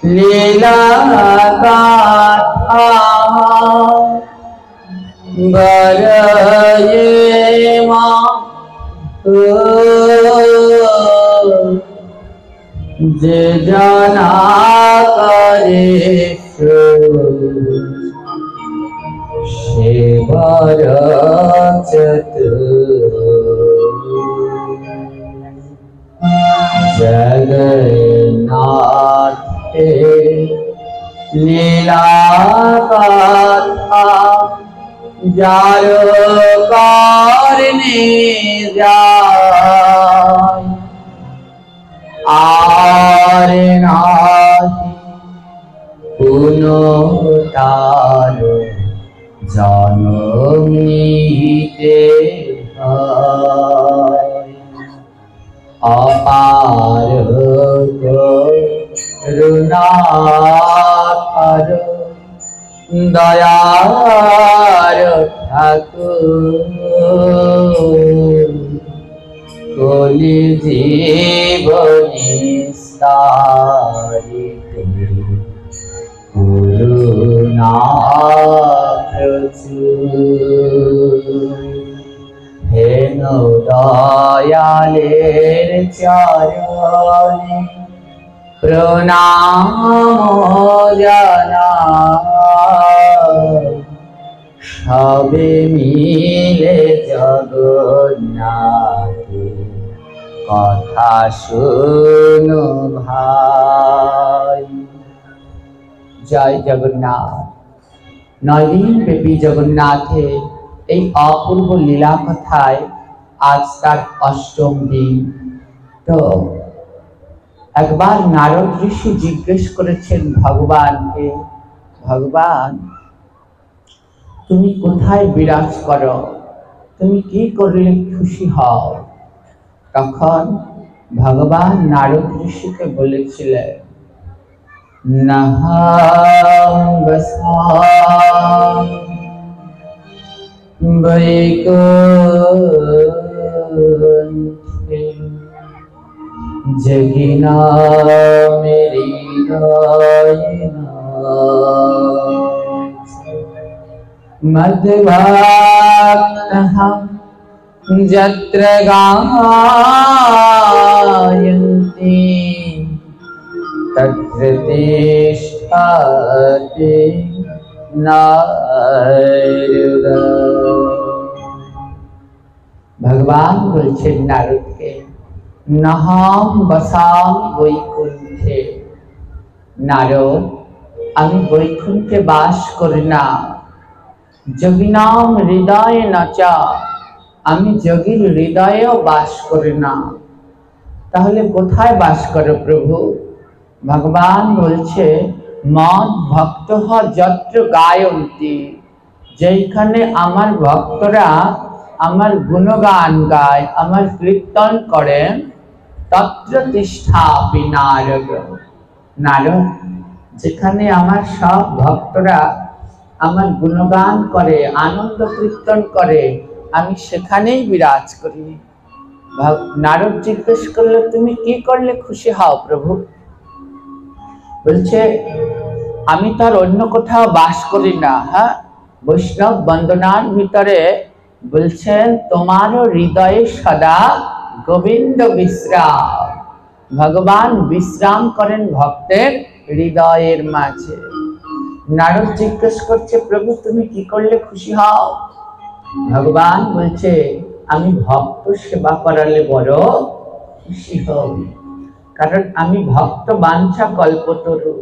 लीला गाथा बरये माँ जे जाना करे से बरचत जगन्नाथ लीला गाथा जार कारणे जाय आर नाहि पुनः जनमीते अपार करुणाकर दयार ठाकुर कलि जीवनी सारिते करुणा प्रचुर हेन दयालेर चरणे प्रणाम জানাই সবে মিলে জগন্নাথের কথা শুনো ভাই। জয় জগন্নাথ। 9 দিন ব্যাপী জগন্নাথের এই অপূর্ব লীলা কথায় আজ তার 8ম দিন। তো একবার নারদ ঋষি জিজ্ঞেস করেছেন ভগবানকে, ভগবান তুমি কোথায় বিরাজ করো, তুমি কি করলে খুশি হও? তখন ভগবান নারদ ঋষিকে বলেছিলেন, নাহং বসামি বৈকুণ্ঠে जगिना मेरी मद्भाक्तः जत्र गायन्ति तत्र तिष्ठति नारद। भगवान बोलছেন नारदকে, নহম বসামি বৈকুণ্ঠে। নারদ, আমি বৈকুণ্ঠে বাস করি না। যোগিনাম হৃদয়ে নচা, আমি যোগীর হৃদয়েও বাস করি না। তাহলে কোথায় বাস করো প্রভু? ভগবান বলছে, মদ ভক্ত যত্র গায়ন্তি, যেখানে আমার ভক্তরা আমার গুণগান গায়, আমার কীর্তন করেন, তত্র তিষ্ঠাপি নারদ। নারদ, যেখানে আমার সব ভক্তরা আমার গুণগান করে, আনন্দ কীর্তন করে, আমি সেখানেই বিরাজ করি। নারদ জিজ্ঞেস করলে, তুমি কি করলে খুশি হও প্রভু? বলছে, আমি তার অন্য কোথাও বাস করি না। হ্যাঁ, বৈষ্ণব বন্দনার ভিতরে বলছেন, তোমারও হৃদয়ে সদা গোবিন্দ বিশ্রাম। ভগবান বিশ্রাম করেন ভক্তের হৃদয়ের মাঝে। নারদ জিজ্ঞেস করছে, প্রভু তুমি কি করলে খুশি হও? ভগবান বলছে, আমি ভক্ত সেবা করালে বড় খুশি হই, কারণ আমি ভক্ত বাঞ্ছা কল্পতরু।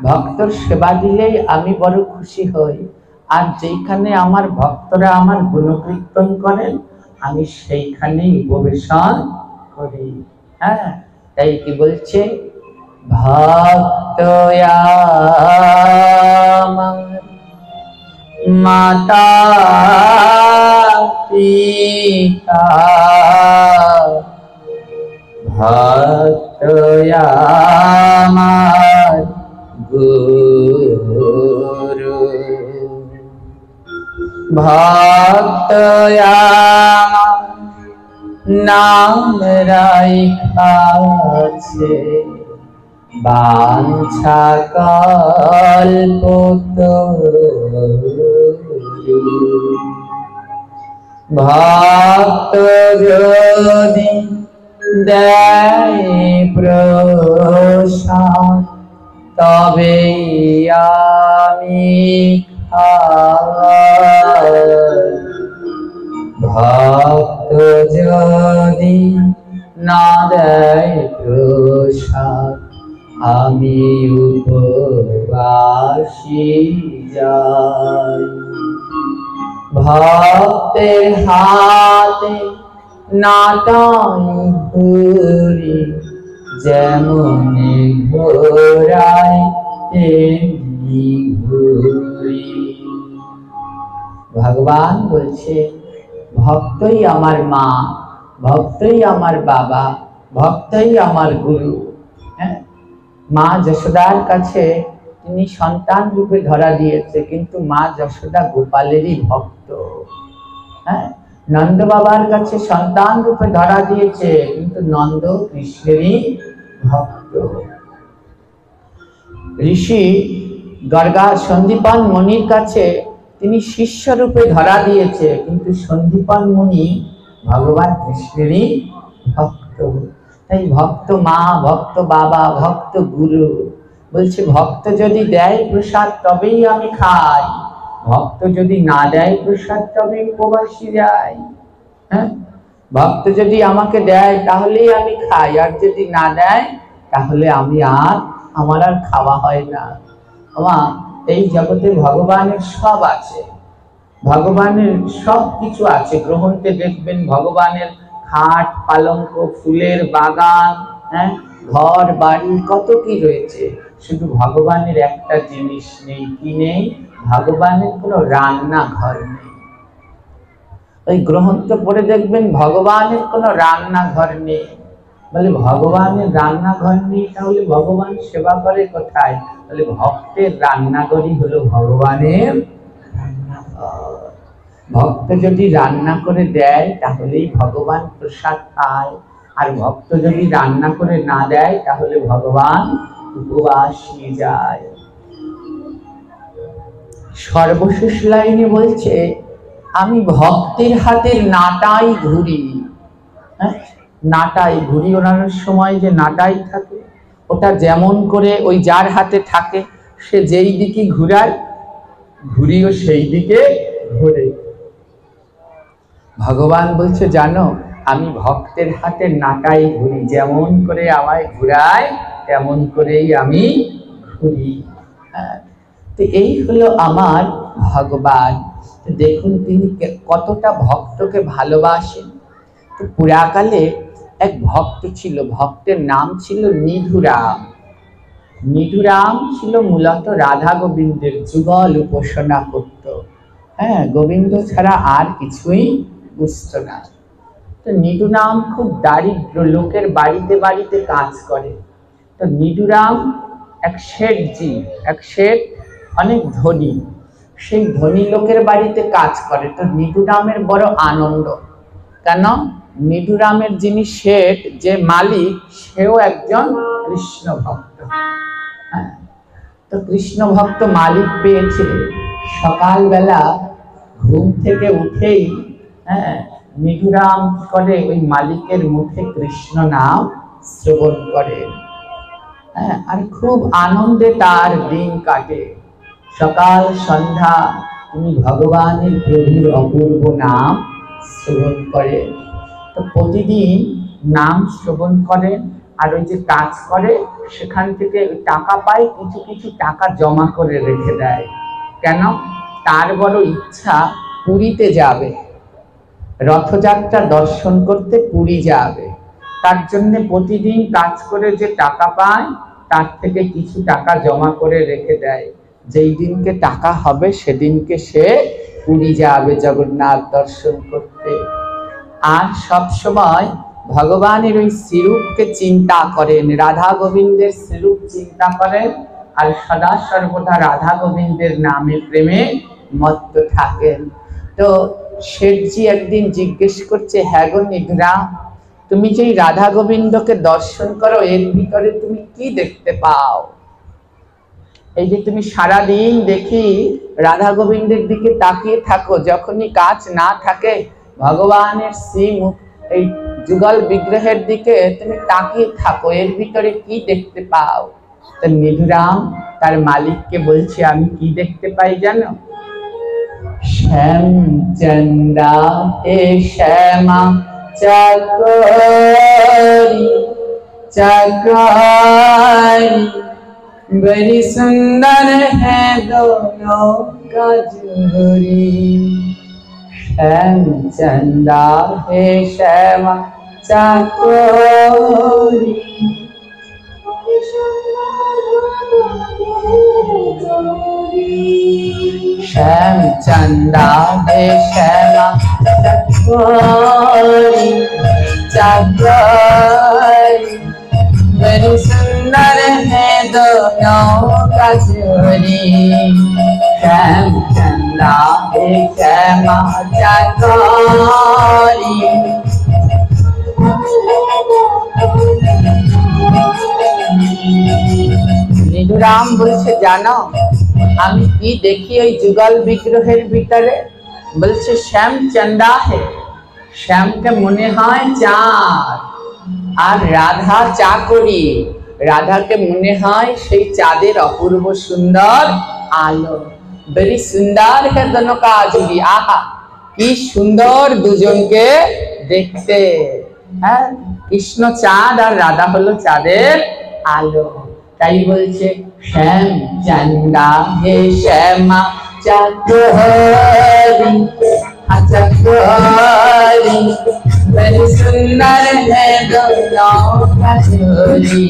ভক্তর সেবা দিলেই আমি বড় খুশি হই। আর যেখানে আমার ভক্তরা আমার গুণকীর্তন করেন, আমি সেইখানেই উপবেশন করি। হ্যাঁ, তাই কি বলছে, ভক্ত মাতা পিতা, ভক্ত আমার গুরু, ভক্ত নাম রাইখাছে বাঞ্ছা কল্পতরু। ভক্ত যদি দেয় প্রসাদ তবে আমি খাই। ভক্ত যদি না দেয় প্রসাদ আমি উপবাসী যাই। ভক্তের হাতে নাটাই ঘুরি যেমন ঘোরায় তেমনি ঘুরি। ভগবান বলছে ভক্তই আমার মা, ভক্তই আমার বাবা, ভক্তই আমার গুরু। হ্যাঁ, মা যশোদার কাছে তিনি সন্তান রূপে ধরা দিয়েছে, কিন্তু মা যশোদা গোপালেরই ভক্ত। হ্যাঁ, নন্দ বাবার কাছে সন্তান রূপে ধরা দিয়েছে, কিন্তু নন্দ কৃষ্ণেরই ভক্ত। ঋষি গর্গা সন্দীপন মুনির কাছে তিনি শিষ্য রূপে ধরা দিয়েছে, কিন্তু সন্দীপন মুনি ভগবান কৃষ্ণেরই ভক্ত। তাই ভক্ত মা, ভক্ত বাবা, ভক্ত গুরু। বলছে ভক্ত যদি দেয় প্রসাদ তবেই আমি খাই, ভক্ত যদি না দেয় প্রসাদ তবে উপবাসী যাই। হ্যাঁ, ভক্ত যদি আমাকে দেয় তাহলেই আমি খাই, আর যদি না দেয় তাহলে আমার আর খাওয়া হয় না। আমার এই জগতে ভগবানের সব আছে, ভগবানের সব কিছু আছে। গ্রহণতে দেখবেন ভগবানের খাট পালঙ্ক, ফুলের বাগান, হ্যাঁ, ঘর বাড়ি কত কি রয়েছে। শুধু ভগবানের একটা জিনিস নেই, কি নেই? ভগবানের কোনো রান্নাঘর নেই। ওই গ্রন্থ পড়ে দেখবেন ভগবানের কোনো রান্নাঘর নেই। বলে ভগবানের রান্নাঘর নেই, তাহলে ভগবান সেবা করে কোথায়? বলে ভক্তের রান্নাঘরই হলো ভগবানের রান্নাঘর। ভক্ত যদি রান্না করে দেয় তাহলেই ভগবান প্রসাদ পায়, আর ভক্ত যদি রান্না করে না দেয় তাহলে ভগবান উপবাসী যায়। সর্বশেষ লাইনে বলছে আমি ভক্তের হাতের নাটাই ঘুরি। হ্যাঁ, নাটাই ঘুরি ওনার সময় যে নাটাই থাকে, ওটা যেমন করে ওই যার হাতে থাকে সে যেই দিকে ঘুরায় ঘুরিও সেই দিকে ঘুরে। ভগবান বলছে জানো আমি ভক্তের হাতের নাটাই ঘুরি, যেমন করে আমায় ঘুরায় তেমন করেই আমি ঘুরি। তো এই হলো আমার ভগবান। দেখুন তিনি কতটা ভক্তকে ভালোবাসেন। তো পুরাকালে এক ভক্ত ছিল, ভক্তের নাম ছিল নিধুরাম। নিধুরাম ছিল মূলত রাধা গোবিন্দের যুগল উপাসনা করত। হ্যাঁ, গোবিন্দ ছাড়া আর কিছুই বুঝত না। তো নিধুরাম খুব দারিদ্র, লোকের বাড়িতে বাড়িতে কাজ করে। তো নিধুরাম এক শেঠ অনেক ধনী, সেই ধনী লোকের বাড়িতে কাজ করে। তো নিধুরামের বড় আনন্দ, কেন নিধুরামের যিনি শেঠ, যে মালিক, সেও একজন কৃষ্ণ ভক্ত। হ্যাঁ, তো কৃষ্ণ ভক্ত মালিক পেয়েছে। সকালবেলা ঘুম থেকে উঠেই নিধুরাম করে ওই মালিকের মুখে কৃষ্ণ নাম শ্রবণ করে। আর খুব আনন্দে তার দিন কাটে। সকাল সন্ধ্যা তিনি ভগবানের প্রভুর অপূর্ব নাম শ্রবণ করে। তো প্রতিদিন নাম শ্রবণ করেন, আর ওই যে কাজ করে সেখান থেকে টাকা পায়, কিছু কিছু টাকা জমা করে রেখে দেয়। কেন? তার বড় ইচ্ছা পুরীতে যাবে, রথযাত্রা দর্শন করতে পুরী যাবে। তার জন্য প্রতিদিন কাজ করে যে টাকা পায় তার থেকে কিছু টাকা জমা করে রেখে দেয়। যেই দিনকে টাকা হবে সেদিনকে সে পুরী যাবে জগন্নাথ দর্শন করতে। আর সব সময় ভগবানের ওই শ্রীরূপকে চিন্তা করেন, রাধা গোবিন্দের শ্রীরূপ চিন্তা করেন, আর সদা সর্বদা রাধা গোবিন্দের নামে প্রেমে মত্ত থাকেন। তো শেঠজি একদিন জিজ্ঞেস করছে, হ্যাঁ গো নিধুরাম, তুমি যেই রাধা গোবিন্দকে দর্শন করো এর ভিতরে তুমি কি দেখতে পাও? এই যে তুমি সারা দিন দেখি রাধা গোবিন্দের দিকে তাকিয়ে থাকো, যখনই কাজ না থাকে ভগবানের শ্রীমুখ এই যুগল বিগ্রহের দিকে তুমি তাকিয়ে থাকো, এর ভিতরে কি দেখতে পাও? তো নিধুরাম তার মালিককে বলছে আমি কি দেখতে পাই জানো? শ্যাম চন্দা হে শ্যামা চাকরি চাকরি बड़ी सुंदर है दोनों का जोड़ी श्याम चंदा है श्यामा चाकोरी श्याम चंदा है श्यामा चाकोरी चाकोरी बड़ी सुंदर है दोनों का जोड़ी श्याम चंदा है श्यामा चाकोरी। নিধুরাম বলছে জানো আমি কি দেখি ওই যুগল বিগ্রহের ভিতরে? বলছে শ্যাম চন্দা হে, শ্যামকে মনে হয় চাঁদ, আর রাধা চাকরি, রাধাকে মনে হয় সেই চাঁদের অপূর্ব সুন্দর আলো। বেরি সুন্দর হে দোনো কা জুড়ি, আহা কি সুন্দর দুজনকে দেখতে। হ্যাঁ, কৃষ্ণ চাঁদ আর রাধা হলো চাঁদের আলো। তাই বলছে শ্যাম চন্দা হে শ্যামা চাকরি চাকরি बड़ी सुंदर है दोनों का जोड़ी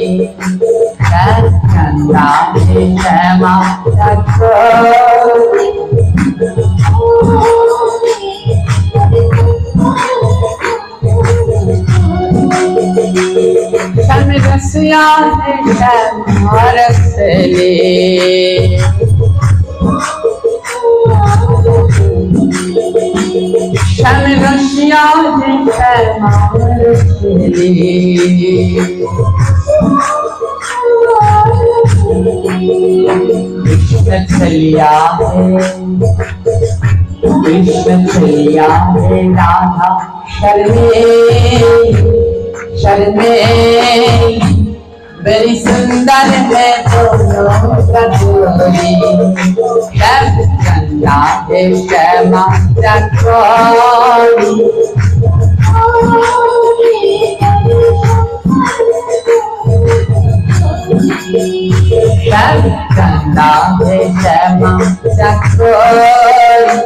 श्याम चंदा है श्यामा चाकोरी। श्याम रसिया है श्यामा रसले श्याम रसिया है श्यामा रसले कृष्ण छलिया है राधा शर्मे शर्मे बड़ी सुंदर है दोनों का जोड़ी श्याम चंदा है श्यामा चाकोरी। श्याम चंदा है श्यामा चाकोरी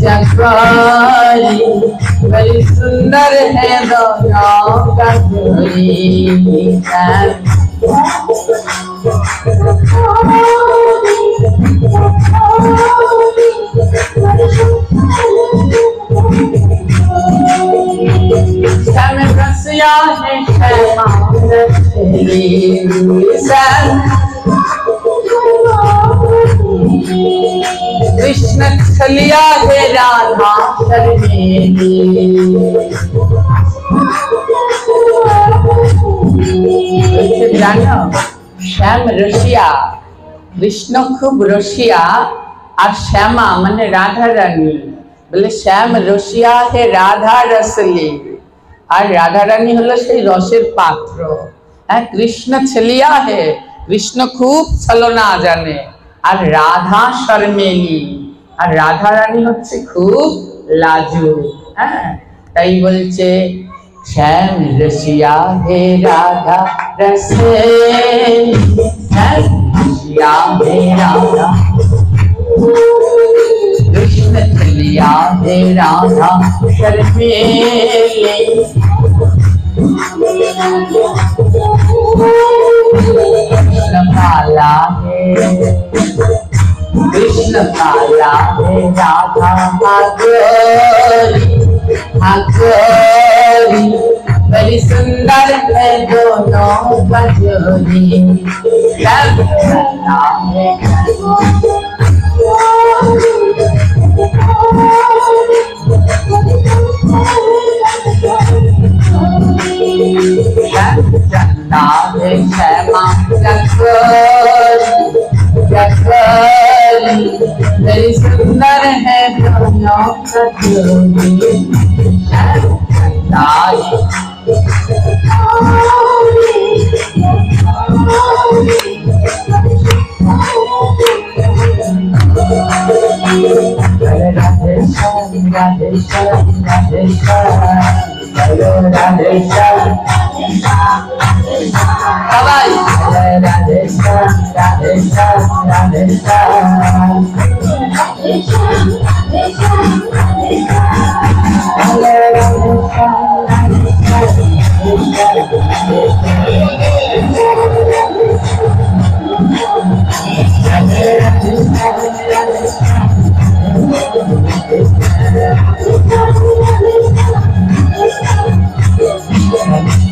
चाकोरी बड़ी सुंदर है दोनों का जोड़ी श्याम रसिया है श्यामा रसली कृष्ण छलिया है राधा शर्मेली জানো শ্যাম রসিয়া, কৃষ্ণ খুব রসিয়া, আর শ্যামা মানে রাধা রানী। বলে শ্যাম রসিয়া হে রাধা রসলি, আর রাধা রানী হলো সেই রসের পাত্র। হ্যাঁ, কৃষ্ণ ছলিয়া হে, কৃষ্ণ খুব ছলনা জানে, আর রাধা শর্মেলি, আর রাধা রানী হচ্ছে খুব লাজু। হ্যাঁ, তাই বলছে श्याम रसिया हे राधा रसेली श्याम रसिया हे राधा कृष्ण छलिया हे राधा शर्मेली कृष्ण काला है राधा हागोरी बड़ी सुंदर है दोनों का जोड़ी श्याम चंदा है चंदा है श्यामा चकोरी मेरी सुंदर है दोनों कटोरी चंदा राधे श्याम राधे श्याम राधे श्याम राधे श्याम राधे श्याम राधे श्याम राधे श्याम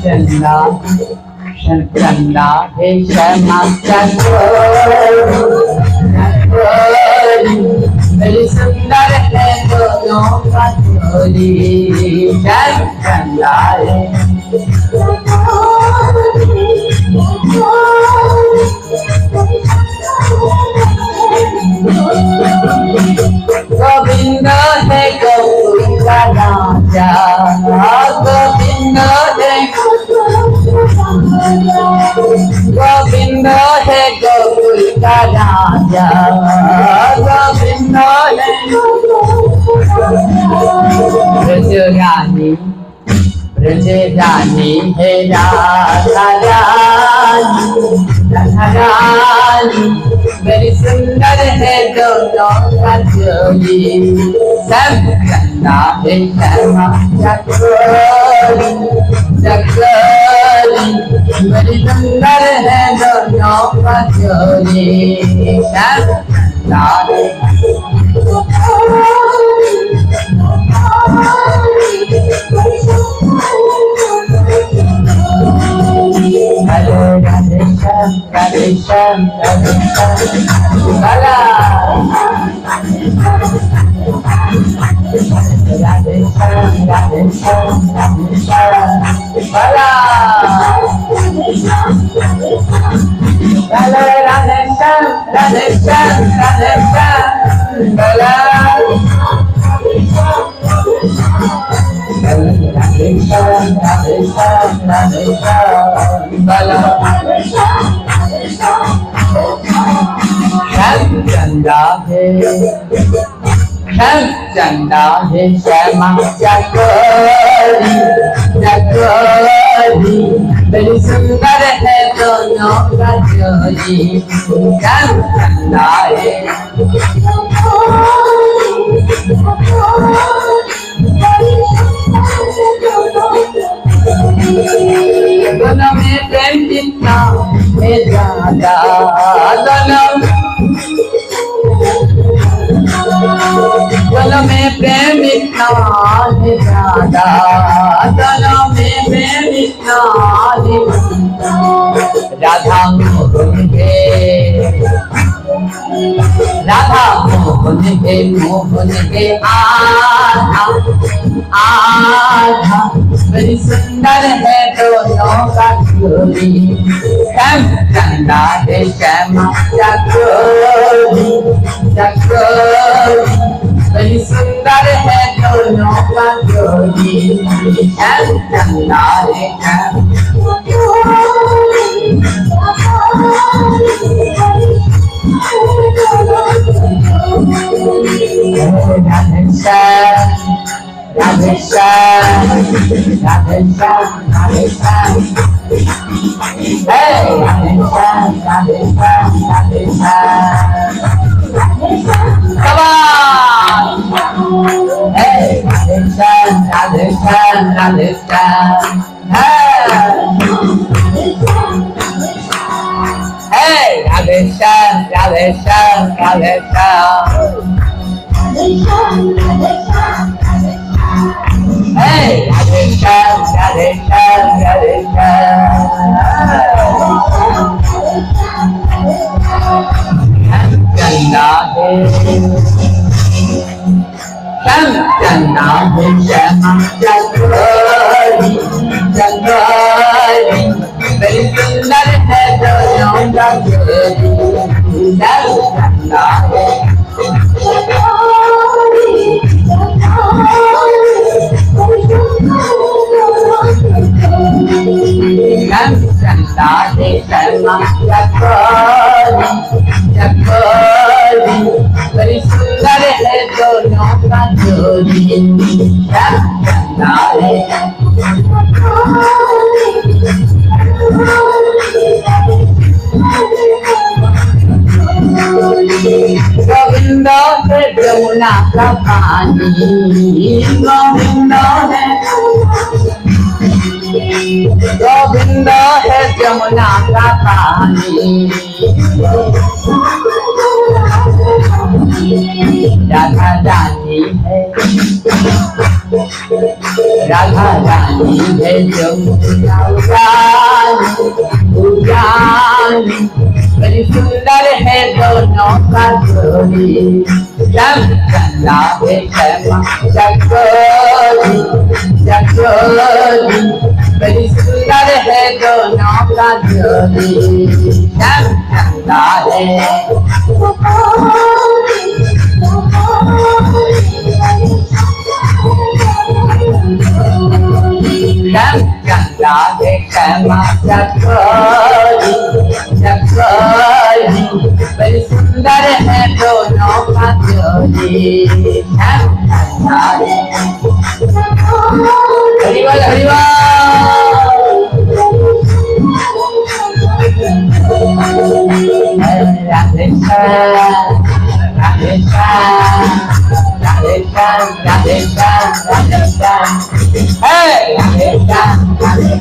चंदा चंदा है श्यामा चकोरी मेरी सुंदर है दोनों कटोरी चंदा है गोविंद है गोकुल का राजा गोविंद है गोविंद है गोकुल का राजा गोविंद है ब्रज रानी है राधा रानी मेरी सुंदर है दोनों कटोरी सब चंदा है श्यामा चकोरी मेरी सुंदर है दोनों कटोरी सब चंदा Hare Radhe Shyam Radhe Shyam Radhe Shyam Bala Radhe Shyam Radhe Shyam Radhe Shyam Bala Bala Radhe Shyam Radhe Shyam Radhe Shyam Bala Radhe Shyam Radhe Shyam Radhe Shyam Bala Shyam चंदा है श्यामा चकोरी मेरी सुंदर है दोनों कटोरी श्याम चंदा है दोनों में प्रेम कितना है ज्यादा दोनों में प्रेम इतना है ज्यादा दोनों में प्रेम इतना है राधा मोहन है आधा मेरी सुंदर है दोनों कटोरी श्याम चंदा है श्यामा चकोरी मेरी सुंदर है दोनों कटोरी श्याम चंदा है Shyam Radhe Shyam Radhe Shyam Radhe Shyam Hey Radhe Shyam Radhe Shyam Radhe Shyam Come on Hey Radhe Shyam Radhe Shyam Radhe Shyam Hey Radhe Shyam Radhe Shyam Radhe Shyam Hey, Radhe Shyam, Radhe Shyam, Radhe Chanda hai Shama Chakori का जोड़ी चंदा दे शर्मा चकोरी बड़ी सुंदर है दोनों का जोड़ी चंदा है गोविंदा है यमुना का पानी गोविंदा है यमुना का पानी राधा रानी है यमुना रानी बड़ी सुंदर है दोनों का जोड़ी चंदा है शर्मा चकोरी बड़ी सुंदर है दोनों का जोड़ी चंदा है चंदा है शर्मा चकोरी बड़ी सुंदर है दोनों का जोड़ी हरिवाल हरिवाल राधे श्याम राधे श्याम राधे श्याम राधे श्याम राधे श्याम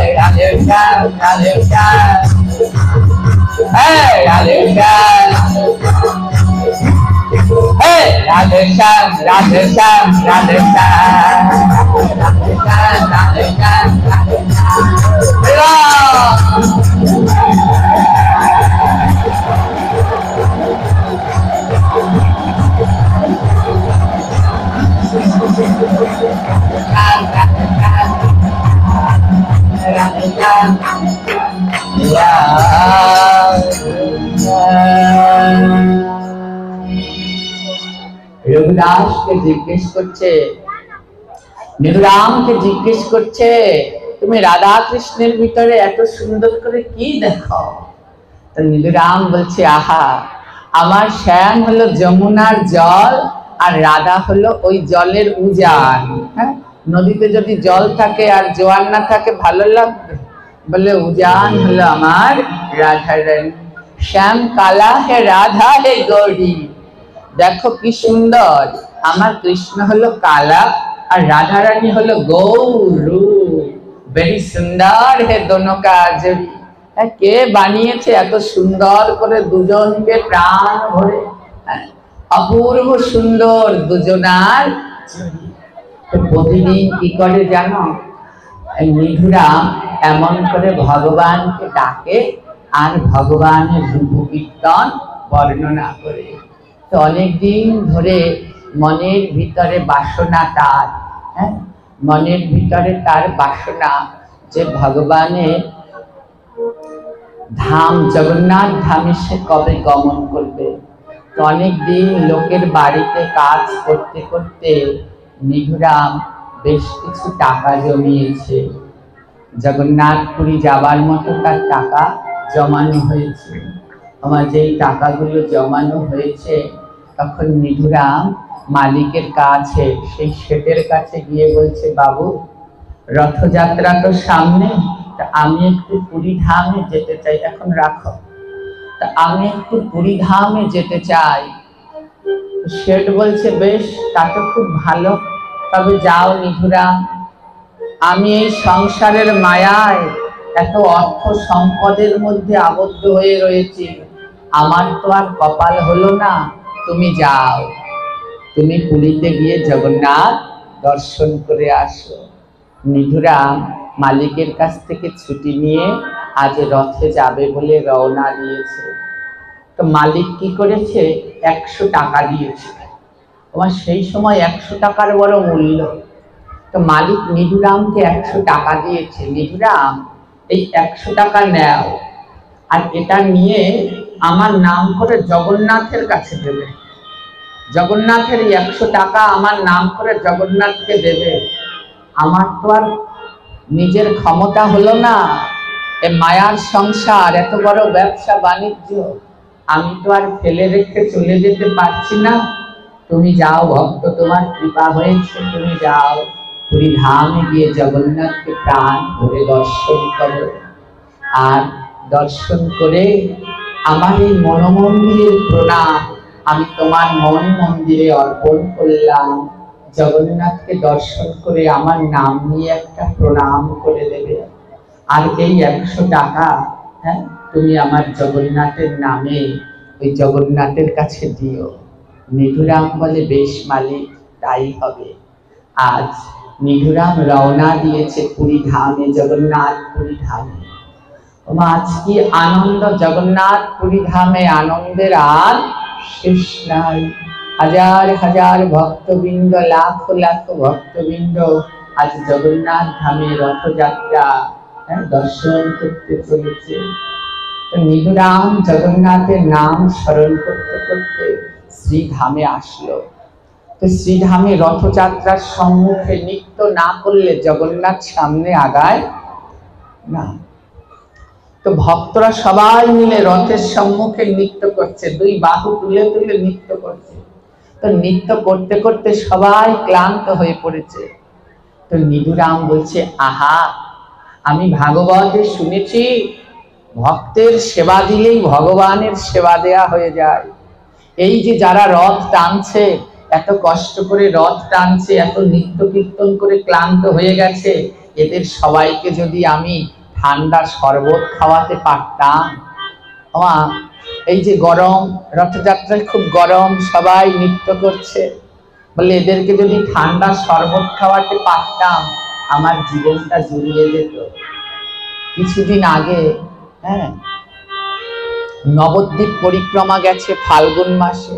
राधे श्याम राधे श्याम राधे श्याम राधे श्याम राधे श्याम राधे श्याम राधे श्याम राधे श्याम राधे श्याम राधे श्याम राधे श्याम राधे রঘুদাস কে জিজ্ঞেস করছে নিধুরাম কে জিজ্ঞেস করছে তুমি রাধা কৃষ্ণের ভিতরে এত সুন্দর করে কি দেখো তো নিধুরাম বলছে আহা আমার শ্যাম হলো যমুনার জল আর রাধা হলো ওই জলের উজান হ্যাঁ নদীতে যদি জল থাকে আর জোয়ার না থাকে ভালো লাগবে বলে উজান হলো আমার রাধা রানী শ্যাম কালা হে রাধা হে গৌরী देखो कि सुंदर আমার কৃষ্ণ হলো কালা আর রাধা রানী হলো গৌরু বেরি সুন্দর হে दोनों का जोड़ी কে বানিয়েছে এত সুন্দর করে দুজনকে প্রাণ ভরে অপূর্ব সুন্দর দুজনার জুড়ি তো প্রতিদিন কি করে জানো নিধুরাম এমন করে ভগবানকে ডাকে আর ভগবানের রূপ কীর্তন বর্ণনা করে তো অনেক দিন ধরে মনের ভিতরে বাসনা তার মনের ভিতরে তার বাসনা যে ভগবানের ধাম জগন্নাথ ধামে সে কবে গমন করবে তো অনেক দিন লোকের বাড়িতে কাজ করতে করতে নিধুরাম বেশ কিছু টাকা জমিয়েছে জগন্নাথপুরী যাবার মতো তার টাকা জমানো হয়েছে আমার যেই টাকাগুলো জমানো হয়েছে তখন নিধুরাম মালিকের কাছে সেই শেঠের কাছে গিয়ে বলছে বাবু রথযাত্রা তো সামনে তা আমি একটু পুরী ধামে যেতে চাই এখন রাখো তা আমি একটু পুরী ধামে যেতে চাই শেঠ বলছে বেশ তা তো খুব ভালো তবে যাও নিধুরাম আমি এই সংসারের মায়ায় এত অর্থ সম্পদের মধ্যে আবদ্ধ হয়ে রয়েছি আমার তো আর কপাল হলো না তুমি যাও তুমি পুরীতে গিয়ে জগন্নাথ দর্শন করে আসো নিধুরাম মালিকের কাছ থেকে ছুটি নিয়ে আজ রথে যাবে বলে রওনা দিয়েছে তো মালিক কি করেছে 100 টাকা দিয়েছে তোমার সেই সময় 100 টাকার বড় মূল্য তো মালিক নিধুরামকে 100 টাকা দিয়েছে নিধুরাম এই 100 টাকা নাও, আর এটা নিয়ে আমার নাম করে জগন্নাথের কাছে দেবে। জগন্নাথের 100 টাকা আমার নাম করে জগন্নাথকে দেবে। আমার তো আর নিজের ক্ষমতা হলো না, এ মায়ার সংসার, এত বড় ব্যবসা বাণিজ্য আমি তো আর ফেলে রেখে চলে যেতে পারছি না। তুমি যাও ভক্ত, তোমার কৃপা হয়েছে, তুমি যাও পুরী ধামে গিয়ে জগন্নাথকে প্রাণ ভরে দর্শন করো। আর দর্শন করে আমার এই মনোমন্দিরের প্রণাম আমি তোমার মন মন্দিরে অর্পণ করলাম। জগন্নাথকে দর্শন করে আমার নাম নিয়ে একটা প্রণাম করে দেবে। আর এই 100 টাকা তুমি আমার জগন্নাথের নামে ওই জগন্নাথের কাছে দিও। নিধুরাম বলে বেশ মালিক, তাই হবে। আজ নিধুরাম রওনা দিয়েছে পুরী ধামে, জগন্নাথ পুরী ধামে। আজ কি আনন্দ জগন্নাথ পুরী ধামে, আনন্দের আর শেষ নাই। হাজার হাজার ভক্তবৃন্দ, লাখ লাখ ভক্তবৃন্দ আজ জগন্নাথ ধামে রথযাত্রা দর্শন করতে চলেছে। নিধুরাম জগন্নাথের নাম স্মরণ করতে করতে শ্রীধামে আসলো। তো শ্রীধামে রথযাত্রার সম্মুখে নৃত্য না করলে জগন্নাথ সামনে আগায় না। তো ভক্তরা সবাই মিলে রথের সম্মুখে নৃত্য করছে, দুই বাহু তুলে তুলে নৃত্য করছে। তো নৃত্য করতে করতে সবাই ক্লান্ত হয়ে পড়েছে। তো নিধুরাম বলছে, আহা, আমি ভাগবতে শুনেছি ভক্তের সেবা দিলেই ভগবানের সেবা দেয়া হয়ে যায়। এই যে যারা রথ টানছে, এত কষ্ট করে রথ টানছে, এত নৃত্য কীর্তন করে ক্লান্ত হয়ে গেছে, এদের সবাইকে যদি আমি ঠান্ডা শরবত খাওয়াতে পারতাম। এই যে গরম, রথযাত্রায় খুব গরম, সবাই নৃত্য করছে, বলে এদেরকে যদি ঠান্ডা শরবত খাওয়াতে পারতাম আমার জীবনটা জুড়িয়ে যেত। কিছুদিন আগে নবদ্বীপ পরিক্রমা গেছে ফাল্গুন মাসে।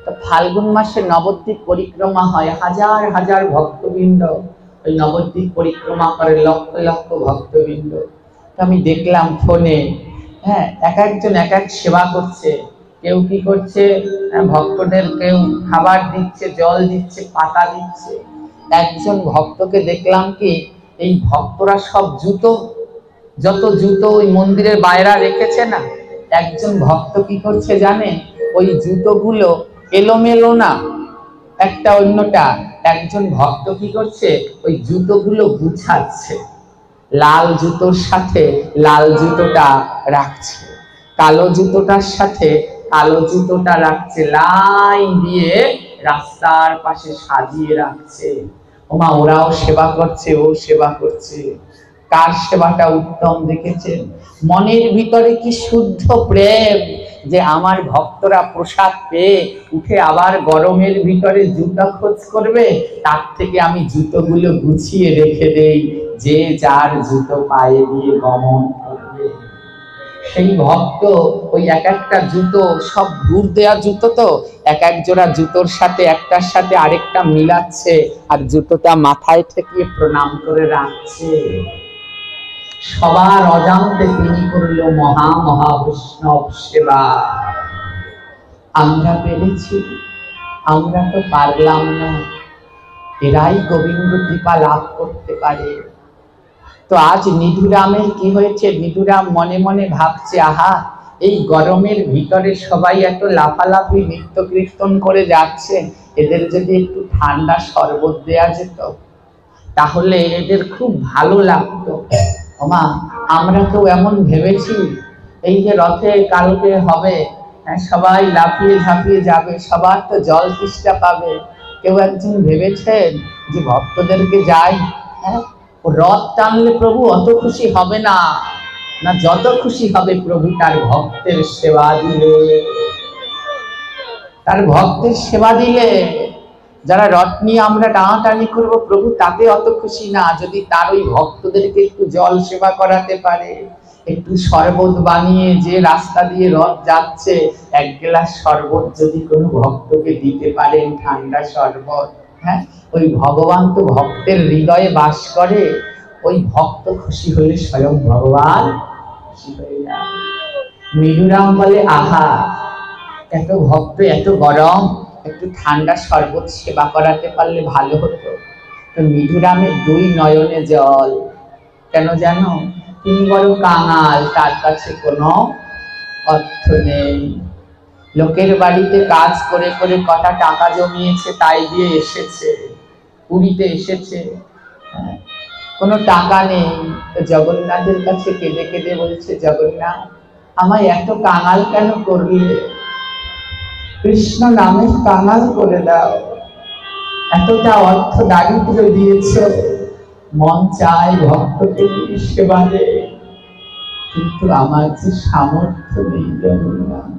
তো ফাল্গুন মাসে নবদ্বীপ পরিক্রমা হয়, হাজার হাজার ভক্তবৃন্দ ওই নবদ্বীপ পরিক্রমা করে, লক্ষ লক্ষ ভক্তবৃন্দ। আমি দেখলাম ফোনে এক একজন এক এক সেবা করছে। কেউ কি করছে, ভক্তদের কেউ খাবার দিচ্ছে, জল দিচ্ছে, পাতা দিচ্ছে। একজন ভক্তকে দেখলাম কি, এই ভক্তরা সব জুতো, যত জুতো ওই মন্দিরের বাইরে রেখেছে না, একজন ভক্ত কি করছে জানে, ওই জুতোগুলো এলোমেলো না একটা অন্যটা, একজন ভক্ত কি করছে ওই জুতোগুলো গুছাচ্ছে, লাল জুতোর সাথে লাল জুতোটা রাখছে, কালো জুতোটার সাথে কালো জুতোটা রাখছে, লাইন দিয়ে রাস্তার পাশে সাজিয়ে রাখছে। ওমা, ওরাও সেবা করছে, ও সেবা করছে। কার সেবাটা উত্তম দেখেছেন? মনের ভিতরে কি শুদ্ধ প্রেম যে আমার ভক্তরা প্রসাদ পেয়ে উঠে আবার গরমের ভিতরে জুতো খোঁজ করবে, তার থেকে আমি জুতোগুলো গুছিয়ে রেখে দেই, যে যার জুতো পায়ে দিয়ে গমন করবে। সেই ভক্ত ওই এক একটা জুতো, সব দূর দেয়া জুতো, তো এক এক জোড়া জুতোর সাথে একটার সাথে আরেকটা মিলাচ্ছে, আর জুতোটা মাথায় ঠেকিয়ে প্রণাম করে রাখছে। সবার অজান্তে তিনি করল মহা মহা বৈষ্ণব সেবা। আমরা পেরেছি, আমরা তো পারলাম না, এরাই গোবিন্দ কৃপা লাভ করতে পারে। তো আজ নিধুরামের কি হয়েছে, নিধুরাম মনে মনে ভাবছে, আহা, এই গরমের ভিতরে সবাই এত লাফালাফি নৃত্য কীর্তন করে যাচ্ছে, এদের যদি একটু ঠান্ডা শরবত দেয়া যেত তাহলে এদের খুব ভালো লাগতো। ওমা, আমরা তো এমন ভেবেছি এই যে রথে কালকে হবে, সবাই লাফিয়ে ঝাঁপিয়ে যাবে, সবার তো জল তৃষ্ণা পাবে। কেউ একজন ভেবেছেন যে ভক্তদেরকে যাই, রথ টানলে প্রভু অত খুশি হবে না, না যত খুশি হবে প্রভু তার ভক্তের সেবা দিলে। তার ভক্তের সেবা দিলে, যারা রথ নিয়ে আমরা টানাটানি করবো, প্রভু তাতে অত খুশি না, যদি তার ওই ভক্তদেরকে একটু জল সেবা করাতে পারে, একটু শরবত বানিয়ে, যে রাস্তা দিয়ে রথ যাচ্ছে এক গ্লাস শরবত যদি কোনো ভক্তকে দিতে পারেন, ঠান্ডা শরবত, ওই ভগবান তো ভক্তের হৃদয়ে বাস করে, ওই ভক্ত খুশি হলে স্বয়ং ভগবান খুশি হয়ে যায়। মৃদুরাম বলে, আহা, এত ভক্ত, এত গরম, একটু ঠান্ডা শরবত সেবা করাতে পারলে ভালো হতো। তো মৃদুরামের দুই নয়নে জল। কেন জানো? তিনি বড় কাঙাল, তার কাছে কোনো অর্থ নেই। লোকের বাড়িতে কাজ করে করে কটা টাকা জমিয়েছে, তাই দিয়ে এসেছে, পুরীতে এসেছে, কোনো টাকা নেই। তো জগন্নাথের কাছে কেঁদে কেঁদে বলছে, জগন্নাথ, আমায় এত কাঙাল কেন করলে? কৃষ্ণ নামে কাঙাল করে দাও। এতটা অর্থ দারিদ্র দিয়েছ, মন চায় ভক্তকে সেবা দে, কিন্তু আমার যে সামর্থ্য নেই জগন্নাথ।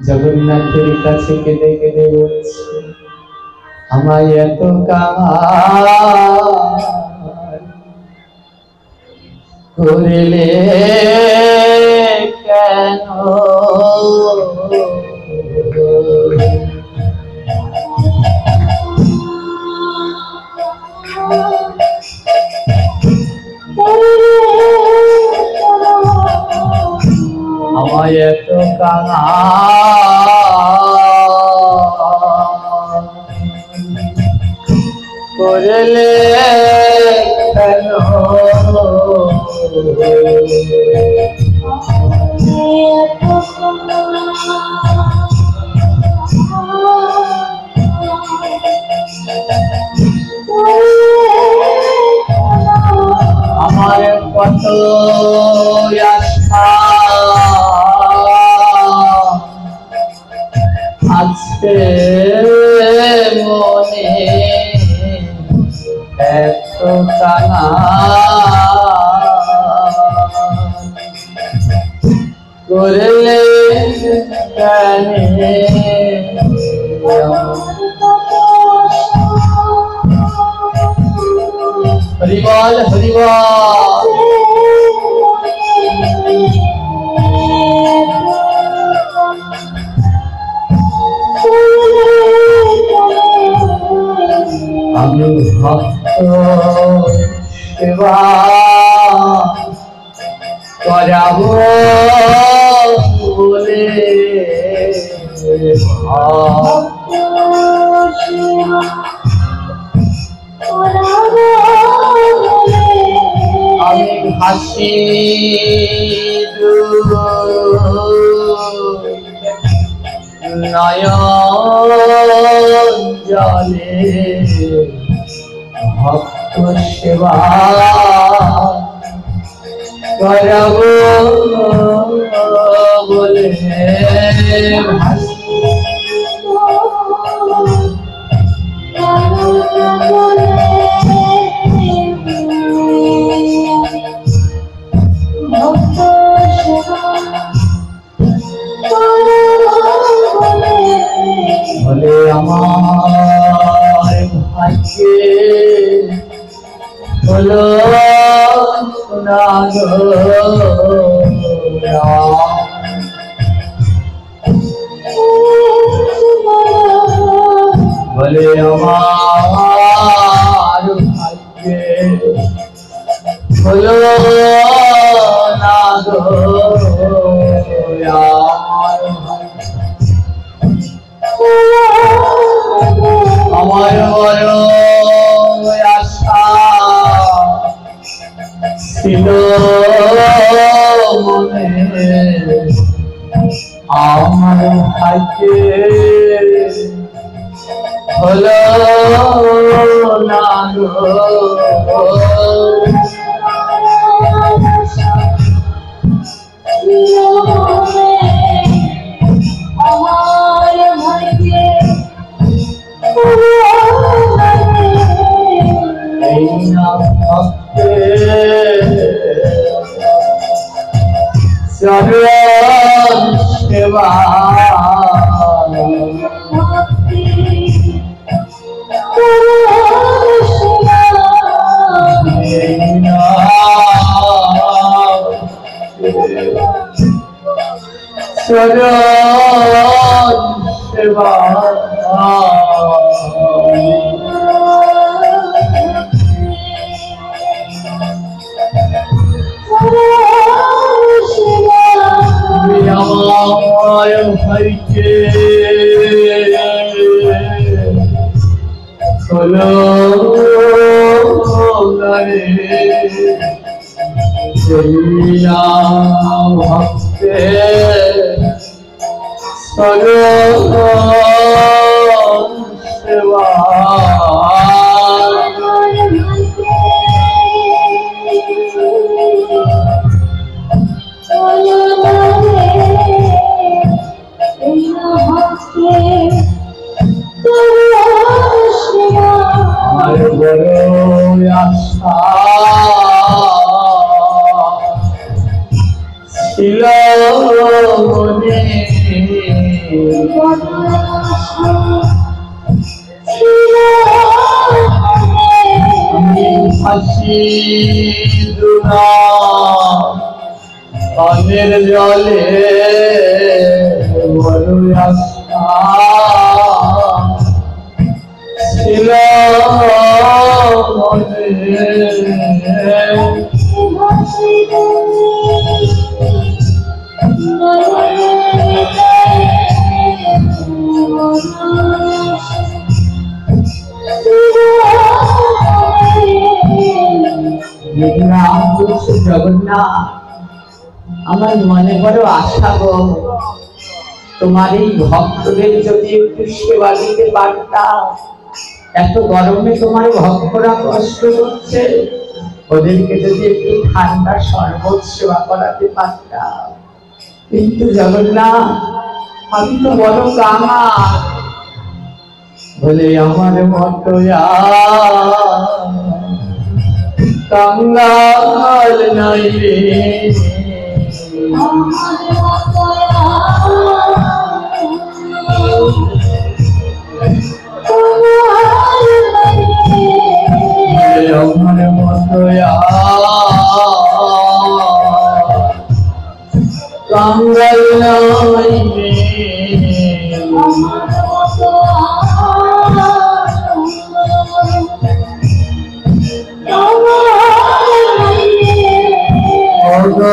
জগন্নাথের কাছে কেঁদে কেঁদে বলছে, আমায় এত কাঙাল করলে কেন? আমায় এত কাঙাল করলে কেন? আমার কত আশা আছে মনে, এত কাঙাল করলে কেন? হরি বল, হরি বল। আমি ভক্ত সেবা করাবো বলে, আমি হাসি নয়ন জলে ভক্ত সেবা করাবো বলে, বলে আমার ভাগ্যে হলো সোনা গো, বলে আমার ভাগ্যে হলো না গো, আমার বড় আশা ছিল মনে, আমার ভাগ্যে হলো না গো, এই না ভক্তে চরণ সেবা, চরণ সেবা হইতে হলো রে সেলিয়া ভক্তে সরল সেবা আমার বড় আশা ছিল মনে আমি হাসি দুনা পানের জলে বড় আশা ছিল মনে জগন্নাথ আমার মনে বড় আশা গো তোমার এই ভক্তদের যদি একটু সেবা দিতে পারতাম। এত গরমে তোমার ভক্তরা কষ্ট করছে, ওদেরকে যদি একটু ঠান্ডা শরবত সেবা করাতে পারতাম। কিন্তু জগন্নাথ আমি তো বড় কাঙাল, বলে আমার মতো কাঙ্গাল নাই রে আমার মতো কাঙ্গাল নাই রে আমার মতো কাঙ্গাল নাই রে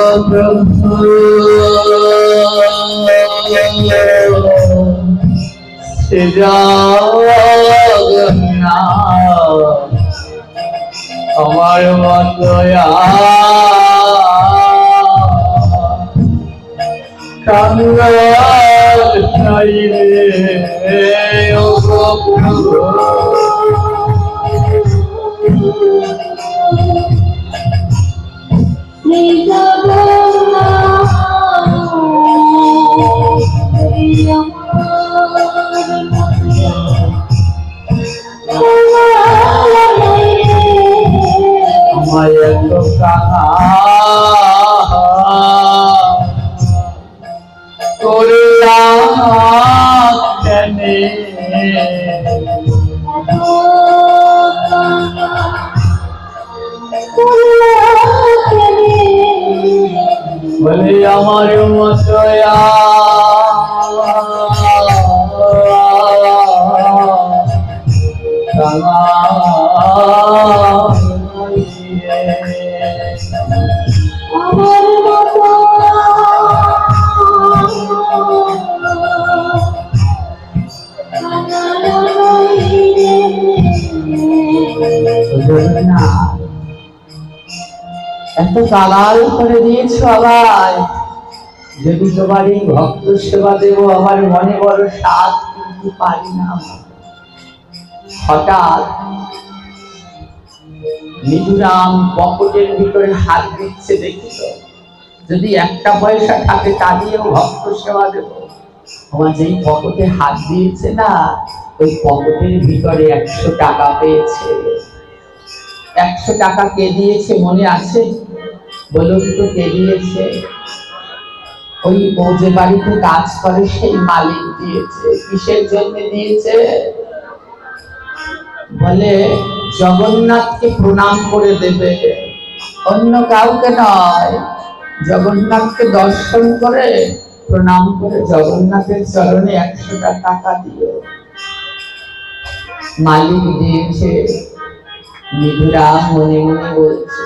ও প্রভু বলে আমার মতো এত কালাল করে দিয়েছ আবার যদি তোমার এই ভক্ত সেবা দেব আমার মনে বড় সাধ, কিন্তু পারি না। হঠাৎ নিধুরাম পকেটের ভিতরে হাত দিচ্ছে, দেখিস যদি একটা পয়সা থাকে তা দিয়েও ভক্ত সেবা দেব। আমার যেই পকেটে হাত দিয়েছে না, ওই পকেটের ভিতরে 100 টাকা পেয়েছে। 100 টাকা কে দিয়েছে মনে আছে? বলুন তো কে দিয়েছে? ওই ও যে বাড়িতে কাজ করে সেই মালিক দিয়েছে। কিসের জন্য দিয়েছে? বলে জগন্নাথকে প্রণাম করে দেবে, অন্য কাউকে নয়। জগন্নাথকে দর্শন করে প্রণাম করে জগন্নাথের চরণে 100টা টাকা দিয়ে মালিক দিয়েছে। নিধুরা মনে মনে বলছে,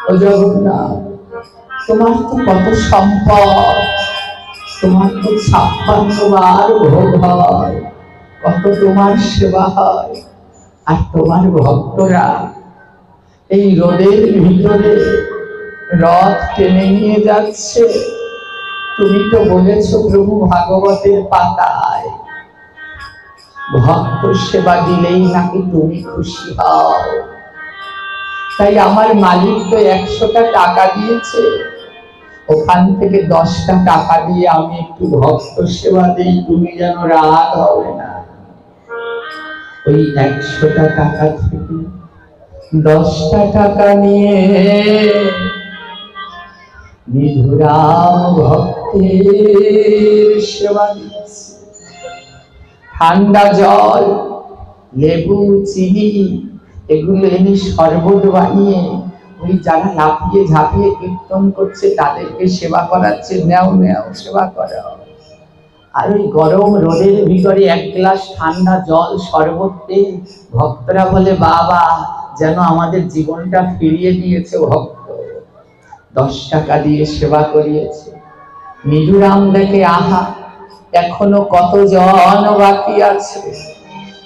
ও জগন্নাথ তোমার তো কত সম্পদ, তোমার তো 56 বার ভোগ হয়, কত তোমার সেবা হয়। আর তোমার ভক্তরা এই রোদের ভিতরে রথ টেনে নিয়ে যাচ্ছে। তুমি তো বলেছো প্রভু ভাগবতের পাতায়, ভক্ত সেবা দিলেই নাকি তুমি খুশি হও। তাই আমার মালিক তো 100টা টাকা দিয়েছে, ওখান থেকে 10টা টাকা দিয়ে আমি একটু ভক্ত সেবা দিই, তুমি যেন রাগ হবে না। ওই 100টা টাকা থেকে 10টা টাকা নিয়ে নিধুরাম ভক্তের সেবা দিচ্ছে। ঠান্ডা জল, লেবু, চিনি এগুলো এনে শরবত বানিয়ে ওই যারা লাফিয়ে ঝাঁপিয়ে কীর্তন করছে তাদেরকে সেবা করাচ্ছে। নেও নেও, সেবা করো। আর ওই গরম রোদের ভিতরে 1 গ্লাস ঠান্ডা জল শরবত পেয়ে ভক্তরা বলে বাবা, যেন আমাদের জীবনটা ফিরিয়ে দিয়েছে ভক্ত। 10 টাকা দিয়ে সেবা করিয়েছে। নিধুরাম দেখে আহা, এখনো কতজন বাকি আছে।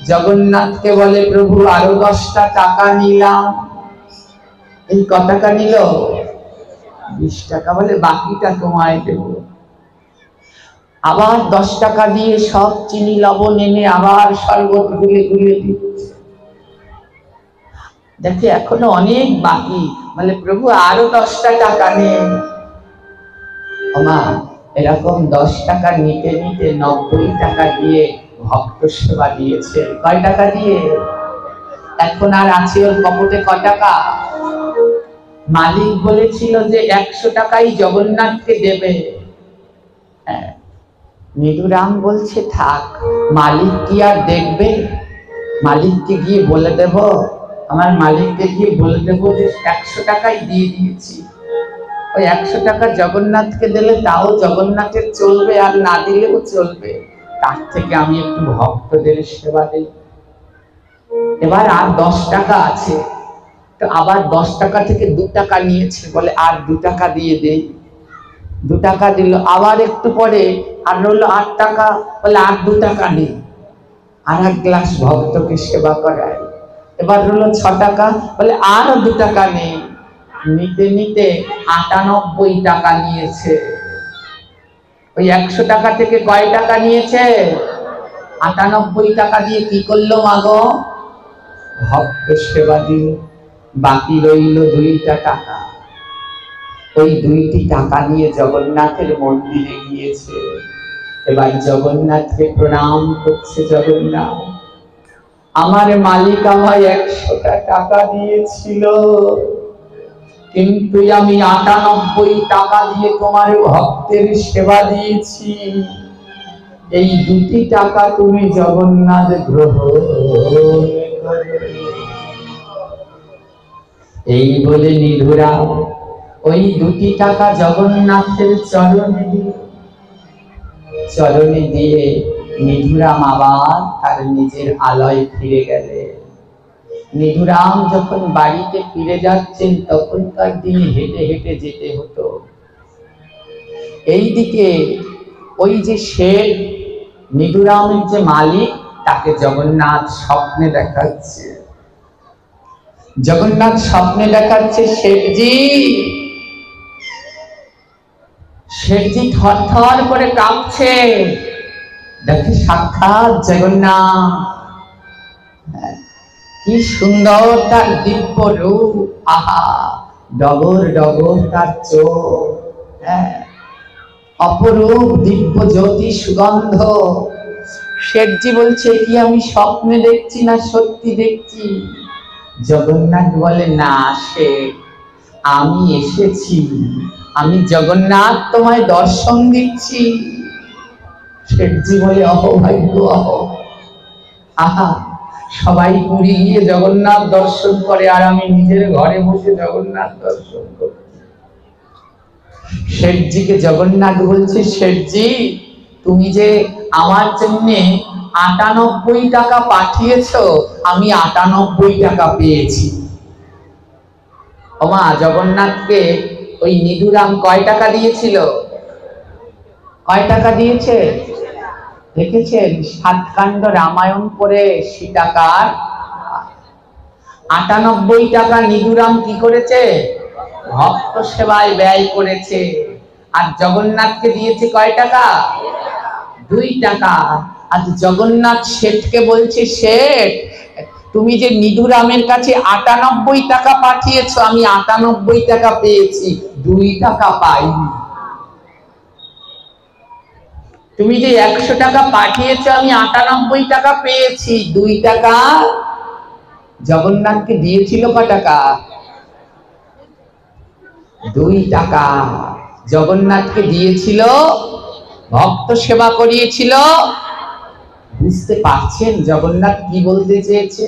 জগন্নাথকে বলে প্রভু আরো 10টা টাকা নিলাম। এই ক টাকা নিল? 20 টাকা। বলে বাকিটা তোমায় দেব। আবার 10 টাকা দিয়ে সব চিনি লবণ এনে আবার শরবত গুলে গুলে দিচ্ছে। দেখে এখনো অনেক বাকি। বলে প্রভু আরো 10টা টাকা নেন। ওমা, এরকম 10 টাকা নিতে নিতে 90 টাকা দিয়ে ভক্ত সেবা দিয়েছে। কয় টাকা দিয়ে? এখন আর আছে ওর পকেটে ক টাকা? মালিক বলেছিল যে 100 টাকাই জগন্নাথকে দেবে। নিধুরাম বলছে থাক, মালিক কি আর দেখবে? মালিককে গিয়ে বলে দেব, আমার মালিককে গিয়ে বলে দেব যে 100 টাকাই দিয়ে দিয়েছি। ওই 100 টাকা জগন্নাথকে দিলে তাও জগন্নাথের চলবে, আর না দিলেও চলবে। তার থেকে আমি একটু ভক্তদের সেবা দিই। এবার আর 10 টাকা আছে, তো আবার 10 টাকা থেকে 2 টাকা নিয়েছে। বলে আর 2 টাকা দিয়ে দেই। 2 টাকা দিল। আবার একটু পরে আর রইলো 8 টাকা। বলে আর 2 টাকা নেই, আর 1 গ্লাস ভক্তকে সেবা করায়। এবার রইলো 6 টাকা। বলে আর 2 টাকা নেই। নিতে নিতে 98 টাকা নিয়েছে। ওই 100 টাকা থেকে কয় টাকা নিয়েছে? 98 টাকা দিয়ে কি করলো মাগো? ভক্ত সেবা দিল। বাকি রইল 2টা টাকা। ওই 2টি টাকা নিয়ে জগন্নাথের মন্দিরে গিয়েছে। এবার জগন্নাথকে প্রণাম করছে। জগন্নাথ, আমার মালিক আমায় 100টা টাকা দিয়েছিল, কিন্তু আমি 98 টাকা দিয়ে তোমার ভক্তের সেবা দিয়েছি। এই 2টি টাকা তুমি জগন্নাথ গ্রহণ করো। এই বলে নিধুরাম ওই 2টি টাকা জগন্নাথের চরণে দিল। চরণে দিয়ে নিধুরাম আবার তার নিজের আলয় ফিরে গেলে। নিধুরাম যখন বাড়িতে ফিরে যাচ্ছেন তখনকার দিনে হেঁটে হেঁটে যেতে হতো। এইদিকে ওই যে শেঠ, নিধুরামের যে মালিক, তাকে জগন্নাথ স্বপ্নে দেখাচ্ছে। জগন্নাথ স্বপ্নে দেখাচ্ছে শেঠজি। শেঠজি থর থর করে কাঁপছে। দেখে সাক্ষাৎ জগন্নাথ। কি সুন্দর তার দিব্য রূপ। আহা, ডগর ডগর তার চোখ। অপরূপ দিব্য জ্যোতি সুগন্ধ। শেঠজি বলছে কি আমি স্বপ্নে দেখছি না সত্যি দেখছি? জগন্নাথ বলে না শেঠ, আমি এসেছি, আমি জগন্নাথ তোমায় দর্শন দিচ্ছি। শেঠজি বলে অহভাগ্য অহ। আহা, সবাই পুরী গিয়ে জগন্নাথ দর্শন করে, আর আমি নিজের ঘরে বসে জগন্নাথ দর্শন করি। শেঠজিকে জগন্নাথ বলছে, শেঠজি তুমি যে আমার জন্য 98 টাকা পাঠিয়েছো, আমি 98 টাকা পেয়েছি। ওমা, জগন্নাথকে ওই নিধুরাম কয় টাকা দিয়েছিল? কয় টাকা দিয়েছে দেখেছেন? 7 কাণ্ড রামায়ণ পড়ে সীতাকার 98 টাকা নিধুরাম কি করেছে? ভক্ত সেবায় ব্যয় করেছে। আর জগন্নাথকে দিয়েছে কয় টাকা? 2 টাকা। আর জগন্নাথ শেঠকে বলছে, শেঠ তুমি যে নিধুরামের কাছে 98 টাকা পাঠিয়েছো, আমি 98 টাকা পেয়েছি, 2 টাকা পাইনি। তুমি যে 100 টাকা পাঠিয়েছো, আমি 98 টাকা পেয়েছি, 2 টাকা। জগন্নাথকে দিয়েছিল কয় টাকা? 2 টাকা। জগন্নাথকে দিয়েছিল, ভক্ত সেবা করিয়েছিল। বুঝতে পারছেন জগন্নাথ কি বলতে চেয়েছে?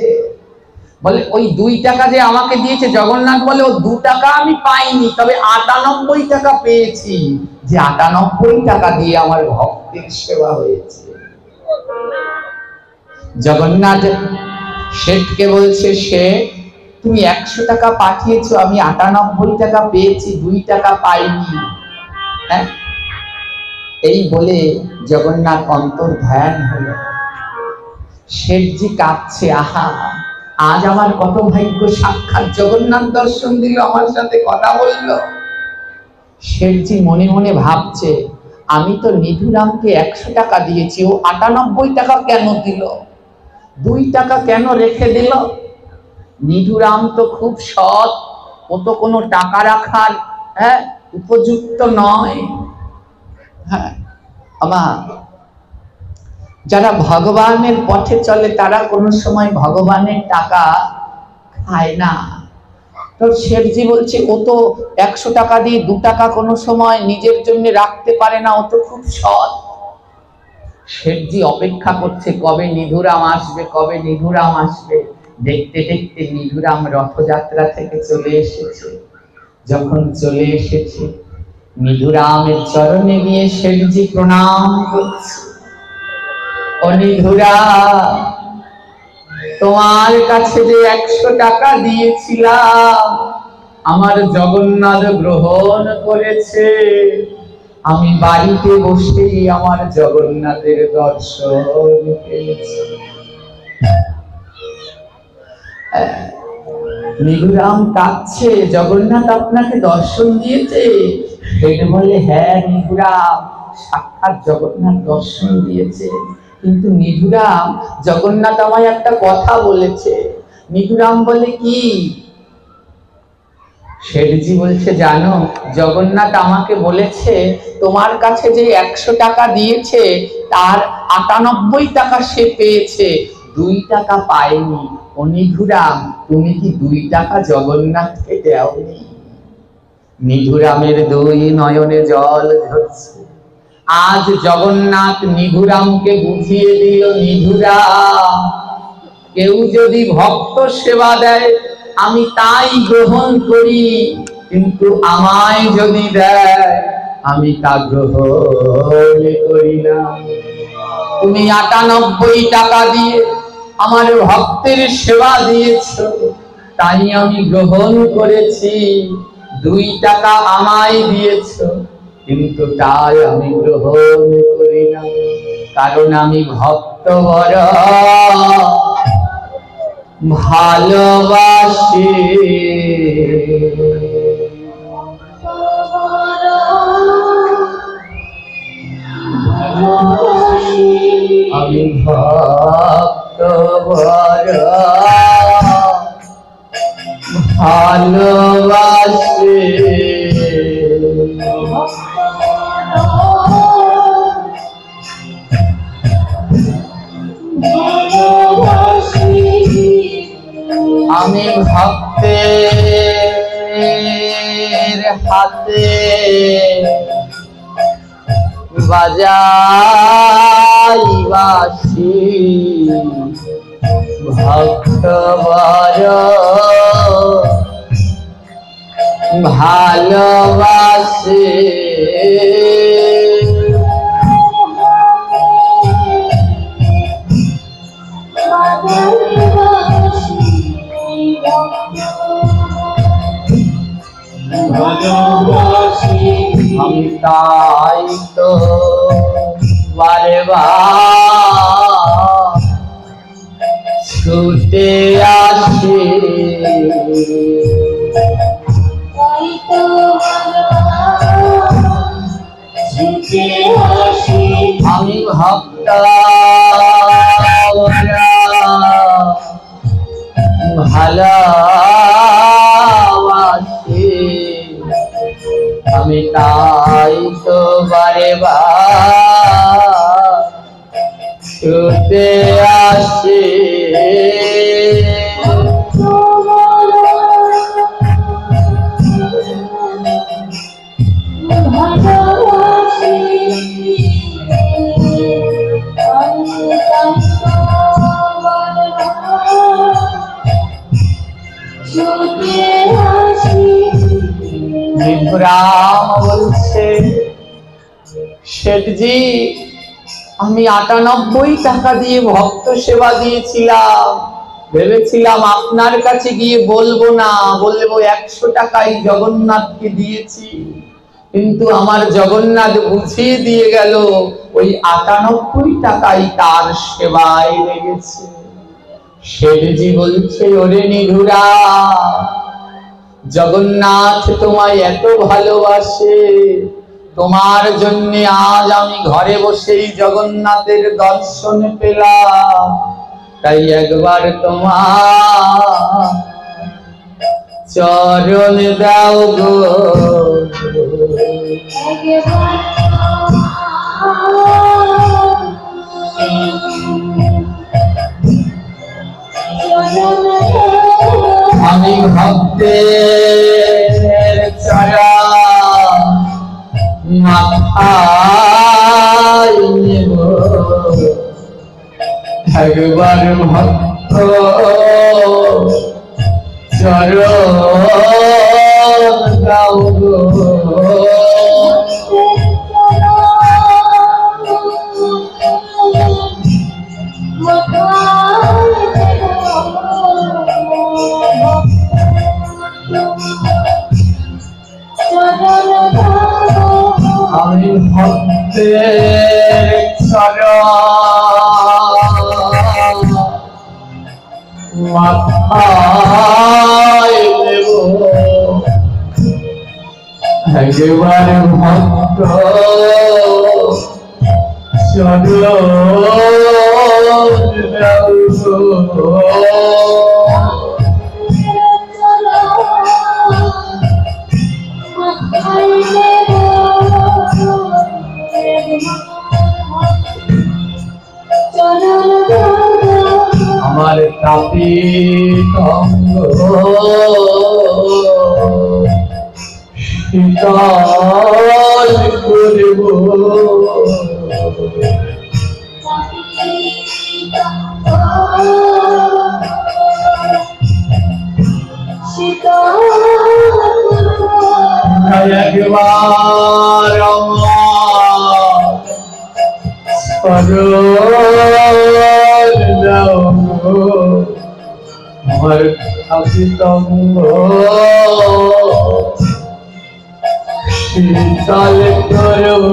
বলে ওই 2 টাকা যে আমাকে দিয়েছে, জগন্নাথ বলে ও 2 টাকা আমি পাইনি, তবে 98 টাকা পেয়েছি, যে 98 টাকা দিয়ে আমার ভক্তের সেবা হয়েছে। জগন্নাথ শেঠকে বলছে, শেঠ তুমি 100 টাকা পাঠিয়েছো, আমি 98 টাকা পেয়েছি, 2 টাকা পাইনি। হ্যাঁ, এই বলে জগন্নাথ অন্তর ধ্যান হলো। শেঠজি কাঁদছে, আহা আজ আমার কত ভাগ্য, সাক্ষাৎ জগন্নাথ দর্শন দিল, আমার সাথে কথা বলল। শেঠজি মনে মনে ভাবছে, আমি তো নিধুরামকে 100 টাকা দিয়েছি, ও 98 টাকা কেন দিল? 2 টাকা কেন রেখে দিল? নিধুরাম তো খুব সৎ, ও তো কোনো টাকা রাখার উপযুক্ত নয়। হ্যাঁ, আমার যারা ভগবানের পথে চলে তারা কোনো সময় ভগবানের টাকা খায় না। তো শেঠজি বলছে, ও তো 100 টাকা দিয়ে 2 টাকা কোনো সময় নিজের জন্য রাখতে পারে না, ও তো খুব সৎ। শেঠজি অপেক্ষা করছে কবে নিধুরাম আসবে, কবে নিধুরাম আসবে। দেখতে দেখতে নিধুরাম রথযাত্রা থেকে চলে এসেছে। যখন চলে এসেছে, নিধুরামের চরণে গিয়ে শেঠজি প্রণাম করছে। ও নিধুরাম, তোমার কাছে যে 100 টাকা দিয়েছিলাম, আমার জগন্নাথ গ্রহণ করেছে। আমি বাড়িতে বসেই আমার জগন্নাথের দর্শন পেয়েছি। নিধুরাম কাঁদছে, জগন্নাথ আপনাকে দর্শন দিয়েছে? শেঠ বলে, হ্যাঁ নিধুরাম, সাক্ষাৎ জগন্নাথ দর্শন দিয়েছে। কিন্তু নিধুরাম, জগন্নাথ আমায় একটা কথা বলেছে। নিধুরাম বলে, কি? শেঠজি বলছে, জানো জগন্নাথ আমাকে বলেছে তোমার কাছে যে 100 টাকা দিয়েছে, তার 98 টাকা সে পেয়েছে, 2 টাকা পায়নি। ও নিধুরাম, তুমি কি 2 টাকা জগন্নাথকে দেওনি? নিধুরামের 2 নয়নে জল ঝরছে। আজ জগন্নাথ নিধুরামকে বুঝিয়ে দিল, নিধুরাম, কেউ যদি ভক্ত সেবা দেয় আমি তাই গ্রহণ করি, কিন্তু আমায় যদি দেয় আমি তা গ্রহণ করি না। তুমি 98 টাকা দিয়ে আমার ভক্তের সেবা দিয়েছ, তাই আমি গ্রহণ করেছি। 2 টাকা আমায় দিয়েছ, কিন্তু তাই আমি গ্রহণ করি না, কারণ আমি ভক্ত বড় ভালোবাসি। আমি ভক্ত বড় ভালোবাসি। আমি ভক্তের হাতে বাজাই বাঁশি, ভক্ত বড় ভালোবাসি। আমি তাই তো বারে বার ছুটে আসে। আমি ভক্ত ভালোবাসি, আমি তাই তো বারে বার ছুটে আসি। বিভ্রাম বলছে, শেঠজি আমি 98 টাকা দিয়ে ভক্ত সেবা দিয়েছিলাম, ভেবেছিলাম আপনার কাছে গিয়ে বলবো না, বলবো 100 টাকাই জগন্নাথকে দিয়েছি, কিন্তু আমার জগন্নাথ বুঝিয়ে দিয়ে গেল ওই 98 টাকাই তার সেবায় লেগেছে। শেঠজি বলছে, ওরে নিধুরা, জগন্নাথ তোমায় এত ভালোবাসে, তোমার জন্য আজ আমি ঘরে বসেই জগন্নাথের দর্শন পেলাম, তাই একবার তোমার চরণ দাও গো। আমি ভক্তের চরণ মাথায় নেব, একবার ভক্ত চরণ দাও গো। আমি ভক্তের চরণ মাথায় নেব, একবার ভক্ত চরণ দাও গো। আমার তাপিত অঙ্গ শীতল করব, একবার আমার তাপিত অঙ্গ শীতল করব।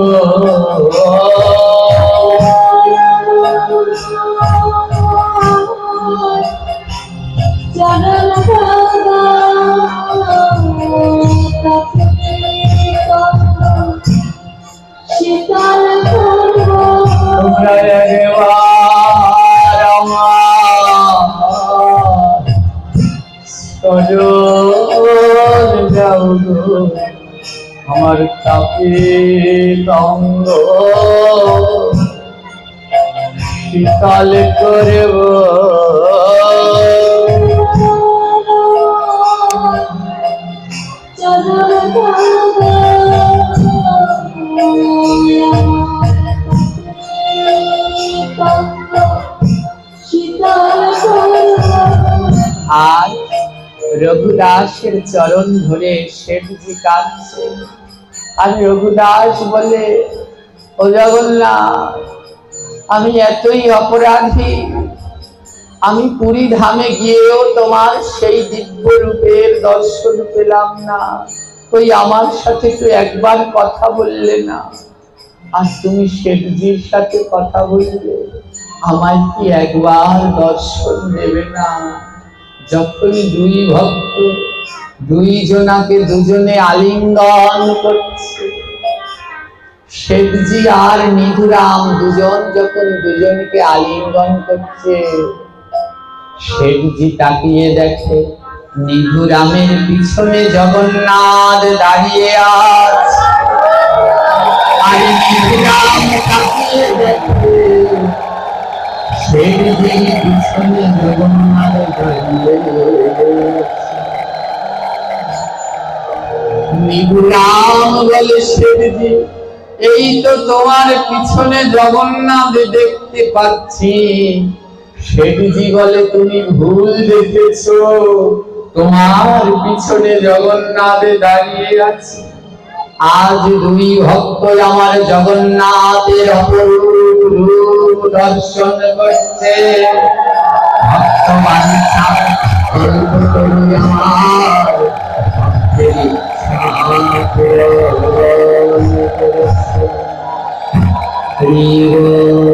তোমরা একবার আমার চরণ দাও গো, আমার তাপিত অঙ্গ শীতল করব। আর রঘুদাসের চরণ ধরে শেঠজি কাঁদছে, আর রঘুদাস বলে, ও জগন্নাথ আমি এতই অপরাধী, আমি পুরী ধামে গিয়েও তোমার সেই দিব্য রূপের দর্শন পেলাম না, ওই আমার সাথে তো একবার কথা বললে না। আজ তুমি শেঠজির সাথে কথা বললে, আমায় কি একবার দর্শন দেবে না? যখনই দুই ভক্ত দুইজনাকে দুজনে আলিঙ্গন করছে, শেঠজি আর নিধুরাম দুজন যখন দুজনকে আলিঙ্গন করছে, শেঠজি তাকিয়ে দেখে নিধুরামের পিছনে জগন্নাথ দাঁড়িয়ে আছে। আর নিধুরাম তাকিয়ে দেখে শেঠজির পিছনে জগন্নাথ দাঁড়িয়ে আছে। নিধুরাম বলে, শেঠজি এই তো তোমার পিছনে জগন্নাথ দেখতে পাচ্ছি। শেঠজি বলে, তুমি ভুল দেখেছো, তোমার পিছনে জগন্নাথ দাঁড়িয়ে আছে। আজ দুই ভক্ত আমার জগন্নাথের অপরূপ রূপ দর্শন করছে। ভক্ত বাঞ্ছা কল্প করু আমার, ভক্তের ইচ্ছা পূরণ করেছে। হরি বল।